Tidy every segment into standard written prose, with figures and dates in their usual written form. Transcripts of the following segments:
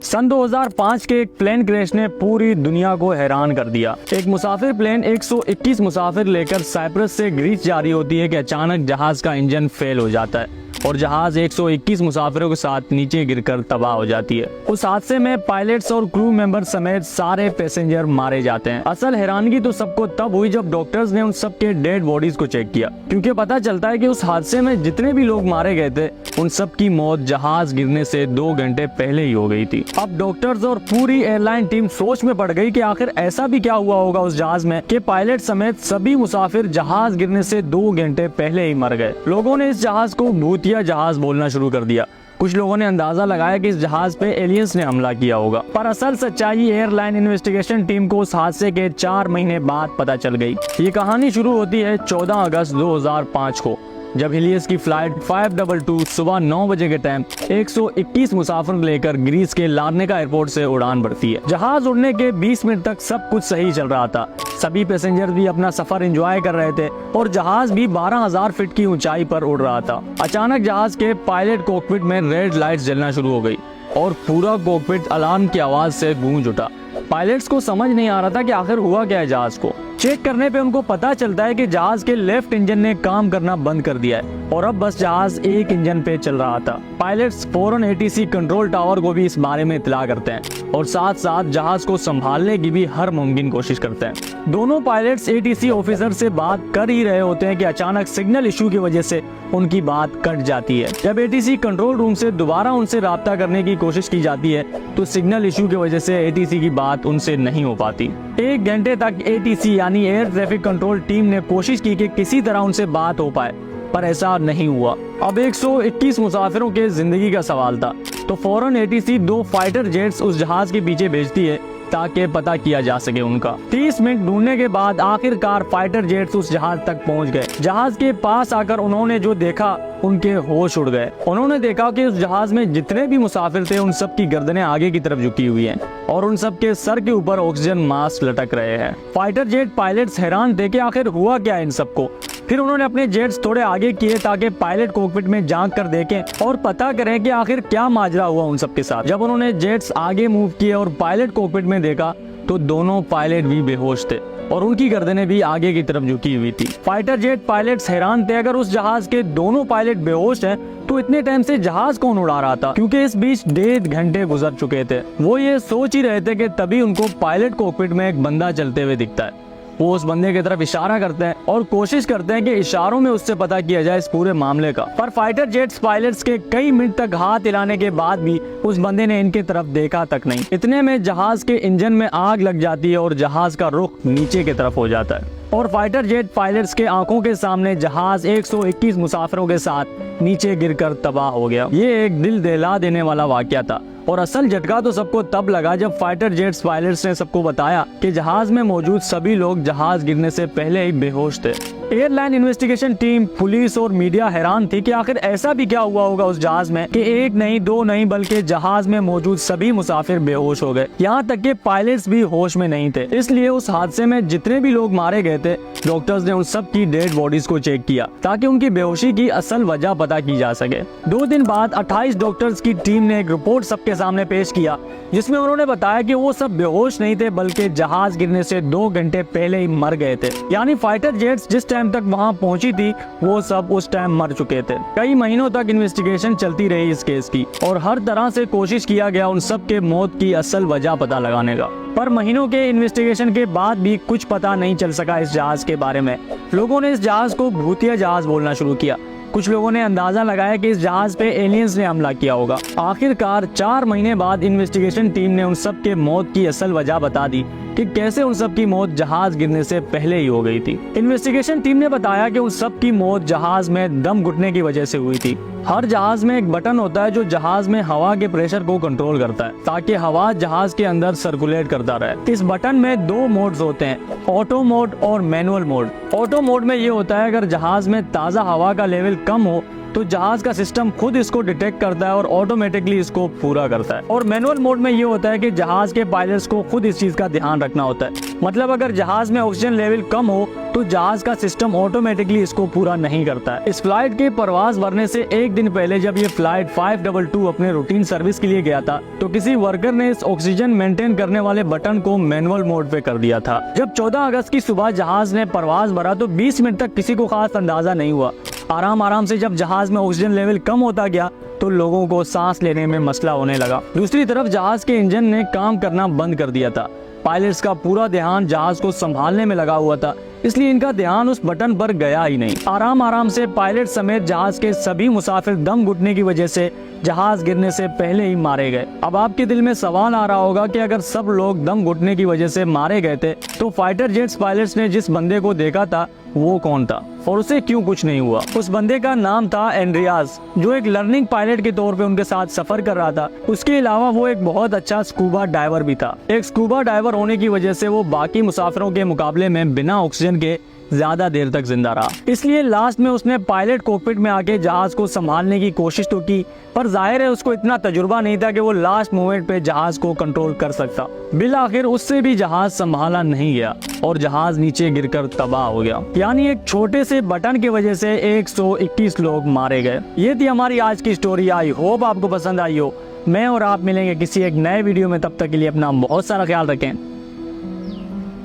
सन 2005 के एक plane crash ने पूरी दुनिया को हैरान कर दिया। एक मुसाफिर प्लेन 121 मुसाफिर लेकर साइप्रस से ग्रीस जा रही होती है कि अचानक जहाज का इंजन फेल हो जाता है और जहाज 121 मुसाफिरों के साथ नीचे गिरकर तबाह हो जाती है। उस हादसे में पायलट्स और क्रू मेंबर समेत सारे पैसेंजर मारे जाते हैं। असल हैरानगी तो सबको तब हुई जब डॉक्टर्स ने उन सबके डेड बॉडीज को चेक किया, क्योंकि पता चलता है कि उस हादसे में जितने भी लोग मारे गए थे उन सब की मौत जहाज गिरने से 2 घंटे पहले ही हो गई थी। अब डॉक्टर्स और पूरी एयरलाइन टीम सोच में पड़ गई कि आखिर ऐसा भी क्या हुआ होगा उस जहाज में कि पायलट समेत सभी मुसाफिर जहाज गिरने से 2 घंटे पहले ही मर गए। लोगों ने इस जहाज को भूतिया जहाज बोलना शुरू कर दिया। कुछ लोगों ने अंदाजा लगाया कि इस जहाज पे एलियंस ने हमला किया होगा, पर असल सच्चाई एयरलाइन इन्वेस्टिगेशन टीम को उस हादसे के 4 महीने बाद पता चल गई। ये कहानी शुरू होती है 14 अगस्त 2005 को, जब हिलियस की फ्लाइट 522 सुबह 9 बजे के टाइम 121 मुसाफिर लेकर ग्रीस के लार्नेका एयरपोर्ट से उड़ान भरती है। जहाज उड़ने के 20 मिनट तक सब कुछ सही चल रहा था। सभी पैसेंजर भी अपना सफर एंजॉय कर रहे थे और जहाज भी 12,000 फीट की ऊंचाई पर उड़ रहा था। अचानक जहाज के पायलट कॉकपिट में रेड लाइट्स जलना शुरू हो गई और पूरा कॉकपिट अलार्म की आवाज से गूंज उठा। पायलट्स को समझ नहीं आ रहा था कि आखिर हुआ क्या है जहाज को। चेक करने पे उनको पता चलता है कि जहाज के लेफ्ट इंजन ने काम करना बंद कर दिया है और अब बस जहाज एक इंजन पे चल रहा था। पायलट्स फौरन एटीसी कंट्रोल टावर को भी इस बारे में इत्तला करते हैं और साथ साथ जहाज को संभालने की भी हर मुमकिन कोशिश करते हैं। दोनों पायलट्स एटीसी ऑफिसर से बात कर ही रहे होते हैं कि अचानक सिग्नल इशू की वजह से उनकी बात कट जाती है। जब एटीसी कंट्रोल रूम से दोबारा उनसे राब्ता करने की कोशिश की जाती है तो सिग्नल इशू की वजह से एटीसी की बात उनसे नहीं हो पाती। 1 घंटे तक एटीसी यानी एयर ट्रैफिक कंट्रोल टीम ने कोशिश की कि किसी तरह उनसे बात हो पाए, पर ऐसा नहीं हुआ। अब 121 मुसाफिरों के जिंदगी का सवाल था, तो फौरन एटीसी 2 फाइटर जेट्स उस जहाज के पीछे भेजती है ताकि पता किया जा सके उनका। 30 मिनट ढूंढने के बाद आखिरकार फाइटर जेट्स उस जहाज तक पहुंच गए। जहाज के पास आकर उन्होंने जो देखा उनके होश उड़ गए। उन्होंने देखा कि उस जहाज में जितने भी मुसाफिर थे उन सब की गर्दनें आगे की तरफ झुकी हुई हैं और उन सब के सर के ऊपर ऑक्सीजन मास्क लटक रहे हैं। फाइटर जेट पायलट्स हैरान थे कि आखिर हुआ क्या इन सबको। फिर उन्होंने अपने जेट्स थोड़े आगे किए ताकि पायलट कॉकपिट में झांक कर देखें और पता करें कि आखिर क्या माजरा हुआ उन सब के साथ। जब उन्होंने जेट्स आगे मूव किए और पायलट कॉकपिट में देखा तो दोनों पायलट भी बेहोश थे और उनकी गर्दनें भी आगे की तरफ झुकी हुई थी। फाइटर जेट पायलट्स हैरान थे, अगर उस जहाज के दोनों पायलट बेहोश हैं तो इतने टाइम से जहाज कौन उड़ा रहा था, क्योंकि इस बीच 1.5 घंटे गुजर चुके थे। वो ये सोच ही रहे थे कि तभी उनको पायलट कॉकपिट में एक बंदा चलते हुए दिखता है। वो उस बंदे की तरफ इशारा करते हैं और कोशिश करते हैं कि इशारों में उससे पता किया जाए इस पूरे मामले का, पर फाइटर जेट्स पायलट्स के कई मिनट तक हाथ हिलाने के बाद भी उस बंदे ने इनके तरफ देखा तक नहीं। इतने में जहाज के इंजन में आग लग जाती है और जहाज का रुख नीचे की तरफ हो जाता है और फाइटर जेट पायलट्स के आंखों के सामने जहाज 121 मुसाफिरों के साथ नीचे गिरकर तबाह हो गया। ये एक दिल दहला देने वाला वाकया था और असल झटका तो सबको तब लगा जब फाइटर जेट्स पायलट्स ने सबको बताया कि जहाज में मौजूद सभी लोग जहाज गिरने से पहले ही बेहोश थे। एयरलाइन इन्वेस्टिगेशन टीम, पुलिस और मीडिया हैरान थी कि आखिर ऐसा भी क्या हुआ होगा उस जहाज में कि 1 नहीं 2 नहीं बल्कि जहाज में मौजूद सभी मुसाफिर बेहोश हो गए। यहाँ तक कि पायलट्स भी होश में नहीं थे। इसलिए उस हादसे में जितने भी लोग मारे गए थे डॉक्टर्स ने उन सब की डेड बॉडीज को चेक किया ताकि उनकी बेहोशी की असल वजह पता की जा सके। 2 दिन बाद 28 डॉक्टर्स की टीम ने एक रिपोर्ट सबके सामने पेश किया जिसमें उन्होंने बताया कि वो सब बेहोश नहीं थे बल्कि जहाज गिरने से 2 घंटे पहले ही मर गए थे। यानी फाइटर जेट्स जिस टाइम तक वहां पहुंची थी वो सब उस टाइम मर चुके थे। कई महीनों तक इन्वेस्टिगेशन चलती रही इस केस की और हर तरह से कोशिश किया गया उन सब के मौत की असल वजह पता लगाने का, पर महीनों के इन्वेस्टिगेशन के बाद भी कुछ पता नहीं चल सका इस जहाज के बारे में। लोगों ने इस जहाज को भूतिया जहाज बोलना शुरू किया। कुछ लोगों ने अंदाजा लगाया कि इस जहाज पे एलियंस ने हमला किया होगा। आखिरकार 4 महीने बाद इन्वेस्टिगेशन टीम ने उन सब के मौत की असल वजह बता दी कि कैसे उन सब की मौत जहाज गिरने से पहले ही हो गई थी। इन्वेस्टिगेशन टीम ने बताया कि उन सब की मौत जहाज में दम घुटने की वजह से हुई थी। हर जहाज में एक बटन होता है जो जहाज में हवा के प्रेशर को कंट्रोल करता है ताकि हवा जहाज के अंदर सर्कुलेट करता रहे। इस बटन में 2 मोड्स होते हैं, ऑटो मोड और मैनुअल मोड। ऑटो मोड में ये होता है अगर जहाज में ताज़ा हवा का लेवल कम हो तो जहाज का सिस्टम खुद इसको डिटेक्ट करता है और ऑटोमेटिकली इसको पूरा करता है। और मैनुअल मोड में ये होता है कि जहाज के पायलट्स को खुद इस चीज का ध्यान रखना होता है। मतलब अगर जहाज में ऑक्सीजन लेवल कम हो तो जहाज का सिस्टम ऑटोमेटिकली इसको पूरा नहीं करता है। इस फ्लाइट के परवाज भरने से एक दिन पहले जब ये फ्लाइट 522 अपने रूटीन सर्विस के लिए गया था तो किसी वर्कर ने इस ऑक्सीजन मेंटेन करने वाले बटन को मैनुअल मोड पे कर दिया था। जब 14 अगस्त की सुबह जहाज ने परवाज भरा तो 20 मिनट तक किसी को खास अंदाजा नहीं हुआ। आराम से जब जहाज में ऑक्सीजन लेवल कम होता गया तो लोगों को सांस लेने में मसला होने लगा। दूसरी तरफ जहाज के इंजन ने काम करना बंद कर दिया था। पायलट्स का पूरा ध्यान जहाज को संभालने में लगा हुआ था, इसलिए इनका ध्यान उस बटन पर गया ही नहीं। आराम से पायलट समेत जहाज के सभी मुसाफिर दम घुटने की वजह से जहाज गिरने से पहले ही मारे गए। अब आपके दिल में सवाल आ रहा होगा कि अगर सब लोग दम घुटने की वजह से मारे गए थे तो फाइटर जेट्स पायलट्स ने जिस बंदे को देखा था वो कौन था और उसे क्यों कुछ नहीं हुआ। उस बंदे का नाम था एंड्रियास, जो एक लर्निंग पायलट के तौर पे उनके साथ सफर कर रहा था। उसके अलावा वो एक बहुत अच्छा स्कूबा डाइवर भी था। एक स्कूबा डाइवर होने की वजह से वो बाकी मुसाफिरों के मुकाबले में बिना ऑक्सीजन के ज्यादा देर तक जिंदा रहा। इसलिए लास्ट में उसने पायलट कॉकपिट में आके जहाज को संभालने की कोशिश तो की, पर जाहिर है उसको इतना तजुर्बा नहीं था कि वो लास्ट मोमेंट पे जहाज को कंट्रोल कर सकता। बिल आखिर उससे भी जहाज संभाला नहीं गया और जहाज नीचे गिरकर तबाह हो गया। यानी एक छोटे से बटन की वजह से 121 लोग मारे गए। ये थी हमारी आज की स्टोरी। आई होप आपको पसंद आई हो। मैं और आप मिलेंगे किसी एक नए वीडियो में, तब तक के लिए अपना बहुत सारा ख्याल रखें।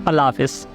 अल्लाह हाफिज।